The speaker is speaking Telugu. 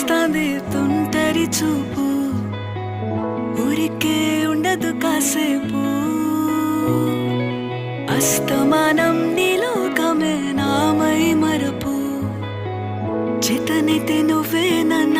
వస్తాంది తుంటరి చూపు, ఊరికే ఉండదు కాసేపు. అస్తమానం నీలోకమే నామై మరపు, చేతనైతే నువ్వే నన్న